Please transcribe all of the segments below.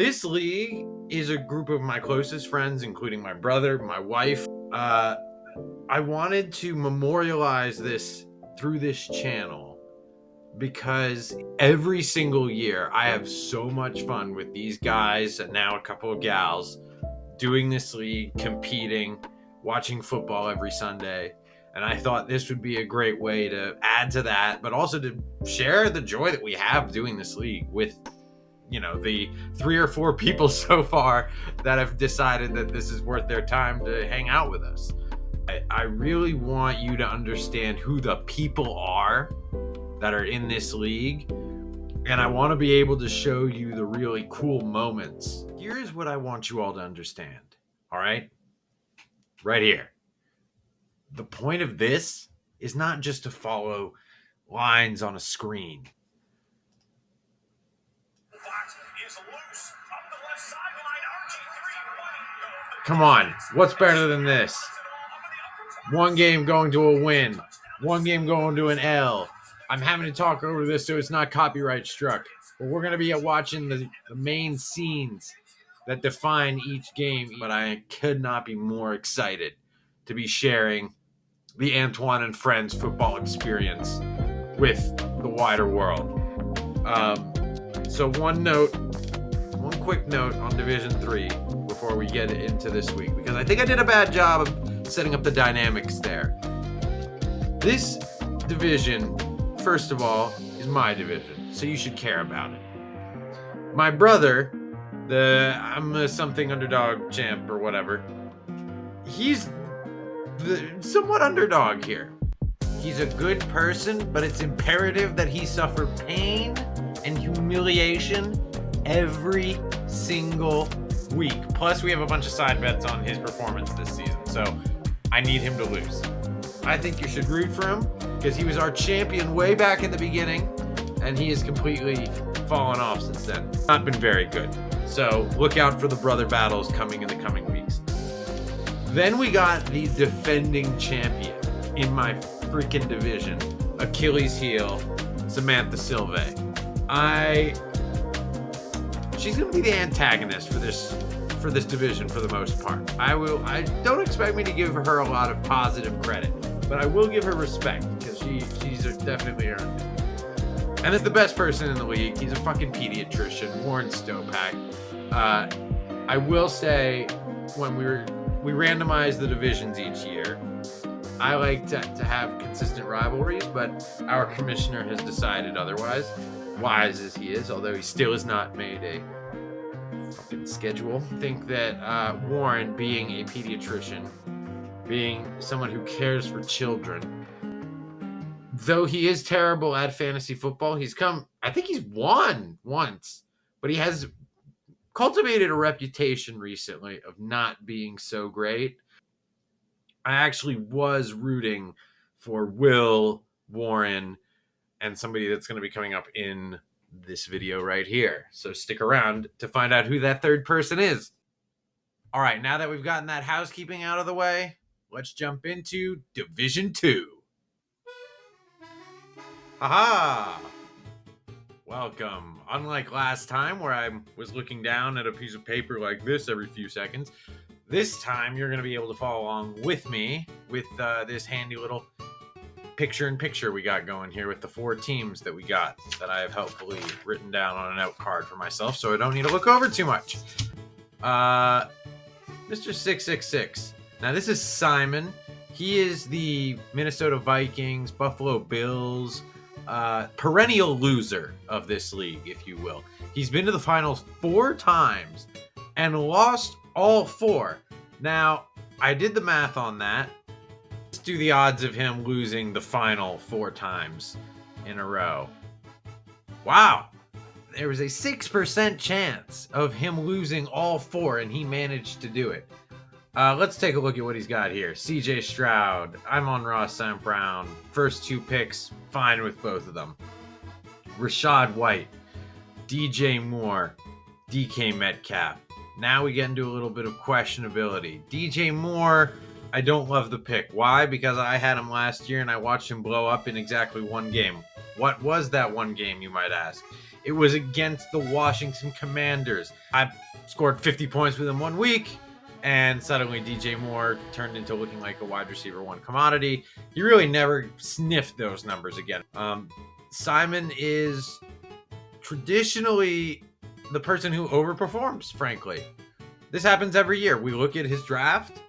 This league is a group of my closest friends, including my brother, my wife. I wanted to memorialize this through this channel because every single year I have so much fun with these guys and now a couple of gals doing this league, competing, watching football every Sunday. And I thought this would be a great way to add to that, but also to share the joy that we have doing this league with, the 3 or 4 people so far that have decided that this is worth their time to hang out with us. I really want you to understand who the people are that are in this league, and I want to be able to show you the really cool moments. Here's what I want you all to understand, all right? Right here. The point of this is not just to follow lines on a screen. Come on, what's better than this? One game going to a win, one game going to an L. I'm having to talk over this so it's not copyright struck. But we're going to be watching the main scenes that define each game. But I could not be more excited to be sharing the Antoine and Friends football experience with the wider world. So one quick note on Division 3 before we get into this week, because I think I did a bad job of setting up the dynamics there. This division, first of all, is my division, so you should care about it. My brother, I'm a something underdog champ or whatever, he's the somewhat underdog here. He's a good person, but it's imperative that he suffer pain and humiliation every single week. Plus, we have a bunch of side bets on his performance this season, so I need him to lose. I think you should root for him because he was our champion way back in the beginning, and he has completely fallen off since then. Not been very good. So look out for the brother battles coming in the coming weeks. Then we got the defending champion in my freaking division, Achilles heel, Samantha Silve. She's gonna be the antagonist for this division for the most part. I don't expect me to give her a lot of positive credit, but I will give her respect because she's definitely earned it. And it's the best person in the league. He's a fucking pediatrician, Warren Stopak. I will say, when we randomize the divisions each year, I like to have consistent rivalries, but our commissioner has decided otherwise. Wise as he is, although he still has not made a fucking schedule. I think that Warren, being a pediatrician, being someone who cares for children, though he is terrible at fantasy football, I think he's won once, but he has cultivated a reputation recently of not being so great. I actually was rooting for Will, Warren, and somebody that's going to be coming up in this video right here. So stick around to find out who that third person is. All right, now that we've gotten that housekeeping out of the way, let's jump into Division 2. Haha! Welcome. Unlike last time where I was looking down at a piece of paper like this every few seconds, this time you're going to be able to follow along with me with this handy little picture-in-picture we got going here with the 4 teams that we got that I have helpfully written down on a note card for myself so I don't need to look over too much. Mr. 666. Now, this is Simon. He is the Minnesota Vikings, Buffalo Bills, perennial loser of this league, if you will. He's been to the finals 4 times and lost all 4. Now, I did the math on that. Let's do the odds of him losing the final 4 times in a row. Wow. There was a 6% chance of him losing all 4, and he managed to do it. Let's take a look at what he's got here. CJ Stroud. I'm on Ross St. Brown. First 2 picks, fine with both of them. Rashad White. DJ Moore. DK Metcalf. Now we get into a little bit of questionability. DJ Moore, I don't love the pick. Why? Because I had him last year and I watched him blow up in exactly 1 game. What was that 1 game, you might ask? It was against the Washington Commanders. I scored 50 points within 1 week, and suddenly DJ Moore turned into looking like a wide receiver one commodity. He really never sniffed those numbers again. Simon is traditionally the person who overperforms, frankly. This happens every year. We look at his draft.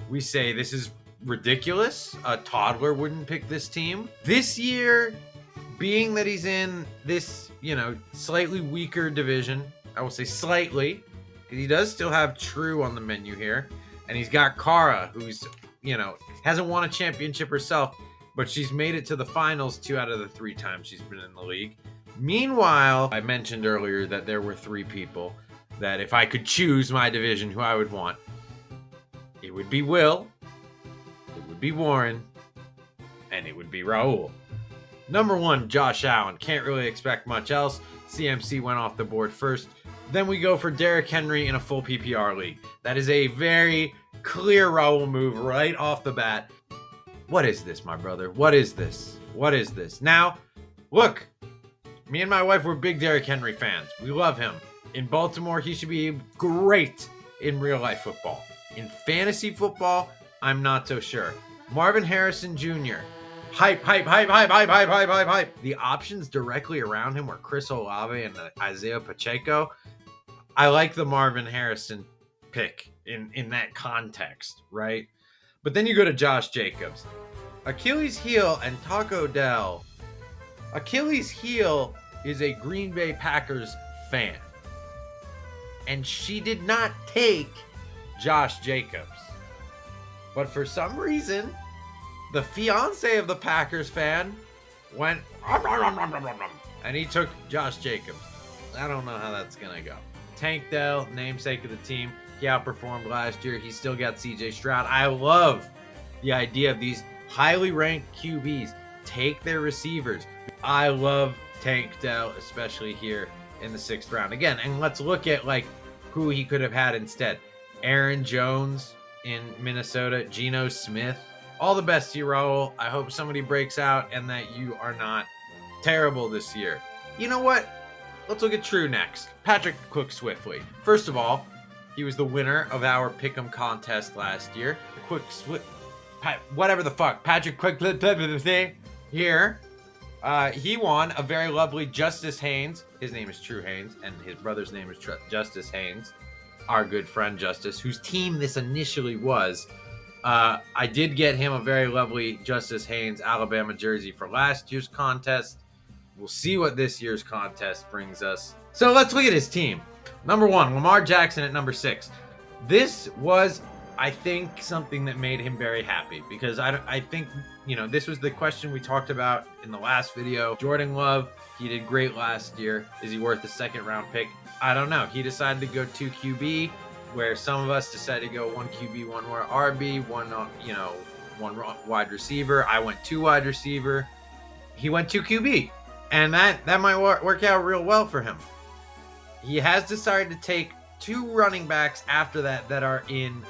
We say, this is ridiculous. A toddler wouldn't pick this team. This year, being that he's in this, slightly weaker division, I will say slightly, because he does still have True on the menu here. And he's got Kara, who's, hasn't won a championship herself, but she's made it to the finals 2 out of the 3 times she's been in the league. Meanwhile, I mentioned earlier that there were 3 people that if I could choose my division who I would want, it would be Will, it would be Warren, and it would be Raul. Number 1, Josh Allen. Can't really expect much else. CMC went off the board first. Then we go for Derrick Henry in a full PPR league. That is a very clear Raul move right off the bat. What is this, my brother? What is this? What is this? Now, look, me and my wife were big Derrick Henry fans. We love him. In Baltimore, he should be great in real life football. In fantasy football, I'm not so sure. Marvin Harrison Jr. Hype. The options directly around him were Chris Olave and Isaiah Pacheco. I like the Marvin Harrison pick in that context, right? But then you go to Josh Jacobs. Achilles heel and Taco Dell. Achilles heel is a Green Bay Packers fan. And she did not take Josh Jacobs. But for some reason, the fiance of the Packers fan went and he took Josh Jacobs. I don't know how that's going to go. Tank Dell, namesake of the team, he outperformed last year. He still got CJ Stroud. I love the idea of these highly ranked QBs take their receivers. I love Tank Dell, especially here in the 6th round. Again, and let's look at who he could have had instead. Aaron Jones in Minnesota, Geno Smith. All the best to you, Raul. I hope somebody breaks out and that you are not terrible this year. You know what? Let's look at True next. Patrick Cook-Swiftly. First of all, he was the winner of our Pick'em contest last year. Patrick Cook-Swiftly here. He won a very lovely Justice Haynes. His name is True Haynes, and his brother's name is Justice Haynes. Our good friend Justice, whose team this initially was. I did get him a very lovely Justice Haynes Alabama jersey for last year's contest. We'll see what this year's contest brings us. So let's look at his team. Number 1, Lamar Jackson at number 6. This was, I think, something that made him very happy because I think, this was the question we talked about in the last video. Jordan Love, he did great last year. Is he worth a 2nd round pick? I don't know. He decided to go 2 QB, where some of us decided to go 1 QB, 1 more RB, 1 wide receiver. I went 2 wide receiver. He went 2 QB, and that might work out real well for him. He has decided to take 2 running backs after that are in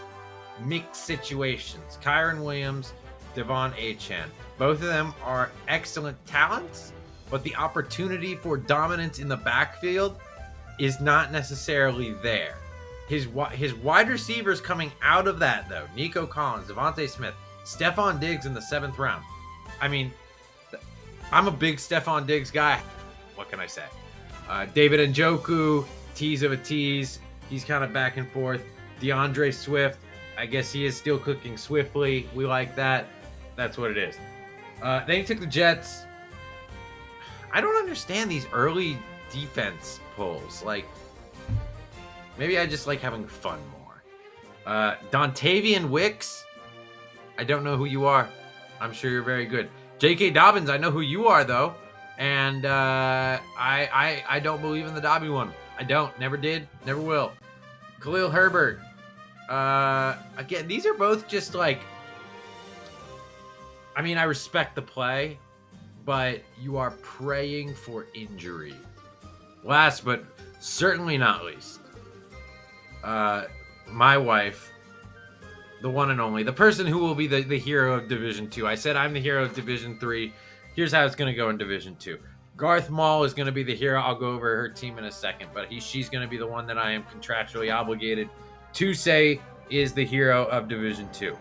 mixed situations. Kyron Williams, Devon Achane. Both of them are excellent talents, but the opportunity for dominance in the backfield is not necessarily there. His wide receivers coming out of that, though, Nico Collins, Devontae Smith, Stephon Diggs in the 7th round. I mean, I'm a big Stephon Diggs guy. What can I say? David Njoku, tease of a tease. He's kind of back and forth. DeAndre Swift, I guess he is still cooking swiftly. We like that. That's what it is. Then he took the Jets. I don't understand these early defense pulls. Maybe I just like having fun more. Dontavian Wicks, I don't know who you are. I'm sure you're very good. J.K. Dobbins, I know who you are, though. And I don't believe in the Dobby one. I don't. Never did. Never will. Khalil Herbert. Again, these are both just I respect the play, but you are praying for injury. Last but certainly not least, my wife, the one and only, the person who will be the hero of Division 2. I said I'm the hero of Division 3. Here's how it's going to go in Division 2. Garth Mall is going to be the hero. I'll go over her team in a second, but she's going to be the one that I am contractually obligated to say is the hero of Division 2.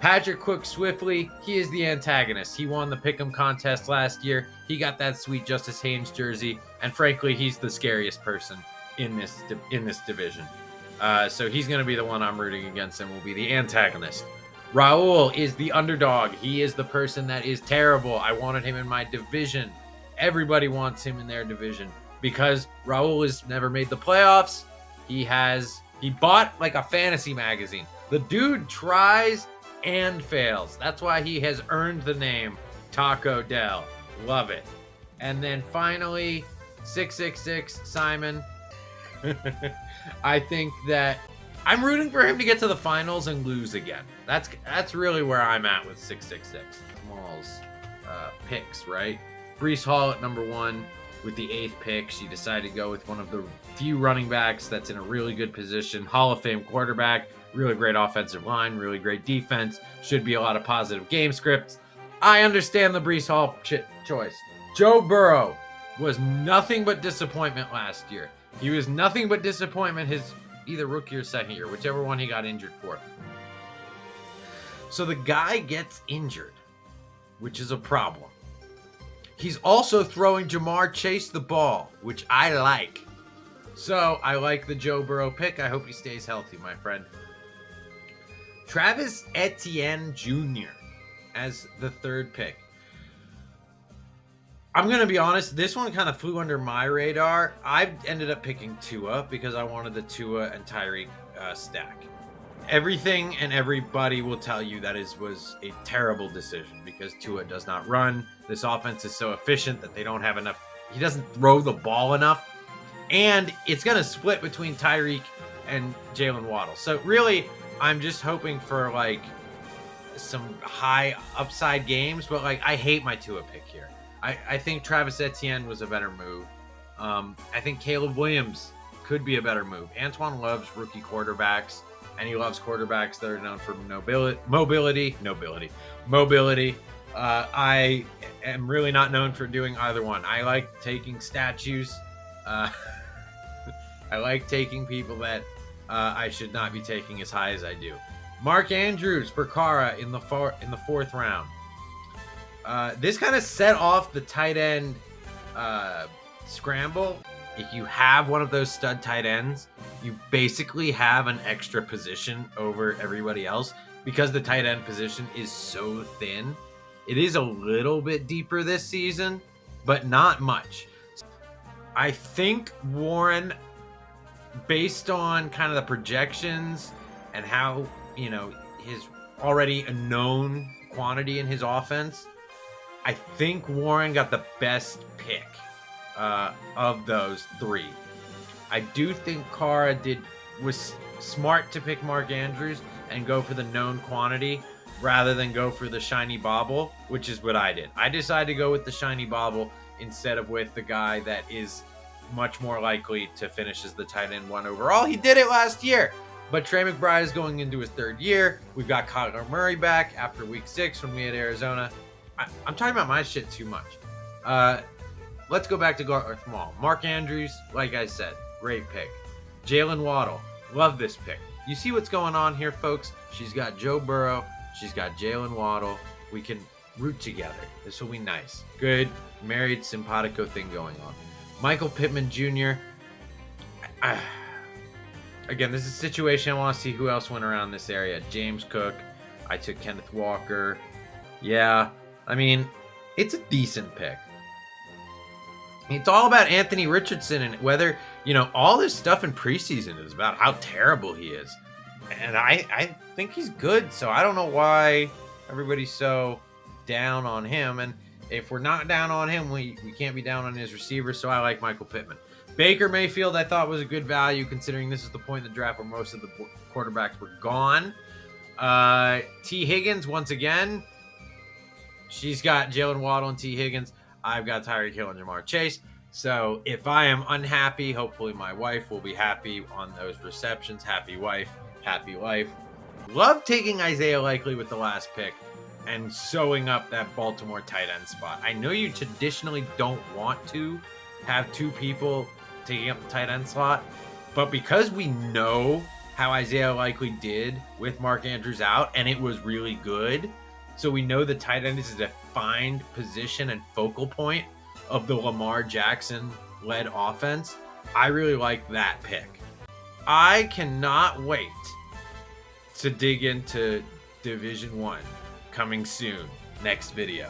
Patrick Cook Swiftly, he is the antagonist. He won the Pick'em contest last year. He got that sweet Justice Haynes jersey, and frankly, he's the scariest person in this division. So he's going to be the one I'm rooting against and will be the antagonist. Raul is the underdog. He is the person that is terrible. I wanted him in my division. Everybody wants him in their division because Raul has never made the playoffs. He bought like a fantasy magazine. The dude tries and fails. That's why he has earned the name Taco Dell. Love it. And then finally, 666 Simon. I think that I'm rooting for him to get to the finals and lose again. That's really where I'm at with 666. Small's picks, right? Breece Hall at number 1 with the 8th pick. She decided to go with one of the few running backs that's in a really good position. Hall of Fame quarterback, really great offensive line, really great defense. Should be a lot of positive game scripts. I understand the Breece Hall choice. Joe Burrow was nothing but disappointment last year. He was nothing but disappointment his either rookie or second year, whichever one he got injured for. So the guy gets injured, which is a problem. He's also throwing Jamar Chase the ball, which I like. So I like the Joe Burrow pick. I hope he stays healthy, my friend. Travis Etienne Jr. as the 3rd pick. I'm going to be honest, this one kind of flew under my radar. I ended up picking Tua because I wanted the Tua and Tyreek stack. Everything and everybody will tell you that was a terrible decision because Tua does not run. This offense is so efficient that they don't have enough. He doesn't throw the ball enough. And it's going to split between Tyreek and Jalen Waddle. So really, I'm just hoping for like some high upside games. But like, I hate my Tua pick here. I think Travis Etienne was a better move. I think Caleb Williams could be a better move. Antoine loves rookie quarterbacks. And he loves quarterbacks that are known for mobility. I am really not known for doing either one. I like taking statues. I like taking people that I should not be taking as high as I do. Mark Andrews for Cara in the 4th round. This kind of set off the tight end scramble. If you have one of those stud tight ends, you basically have an extra position over everybody else because the tight end position is so thin. It is a little bit deeper this season, but not much. I think Warren, based on kind of the projections and how, his already a known quantity in his offense, I think Warren got the best pick of those 3. I do think Cara was smart to pick Mark Andrews and go for the known quantity rather than go for the shiny bauble, which is what I did. I decided to go with the shiny bauble instead of with the guy that is much more likely to finish as the tight end 1 overall. He did it last year, but Trey McBride is going into his 3rd year. We've got Kyler Murray back after week 6 when we had Arizona. I'm talking about my shit too much. Let's go back to Garth Mall. Mark Andrews, like I said, great pick. Jalen Waddle, love this pick. You see what's going on here, folks? She's got Joe Burrow. She's got Jalen Waddle. We can root together. This will be nice. Good, married, simpatico thing going on. Michael Pittman Jr. Again, this is a situation I want to see who else went around this area. James Cook. I took Kenneth Walker. Yeah, I mean, it's a decent pick. It's all about Anthony Richardson and whether, all this stuff in preseason is about how terrible he is. And I think he's good, so I don't know why everybody's so down on him. And if we're not down on him, we can't be down on his receiver, so I like Michael Pittman. Baker Mayfield I thought was a good value considering this is the point in the draft where most of the quarterbacks were gone. T. Higgins, once again, she's got Jalen Waddle and T. Higgins. I've got Tyreek Hill and Jamar Chase. So if I am unhappy, hopefully my wife will be happy on those receptions. Happy wife, happy life. Love taking Isaiah Likely with the last pick. and sewing up that Baltimore tight end spot. I know you traditionally don't want to have two people taking up the tight end slot, but because we know how Isaiah likely did with Mark Andrews out, and it was really good, so we know the tight end is a defined position and focal point of the Lamar Jackson-led offense. I really like that pick. I cannot wait to dig into Division 1 coming soon, next video.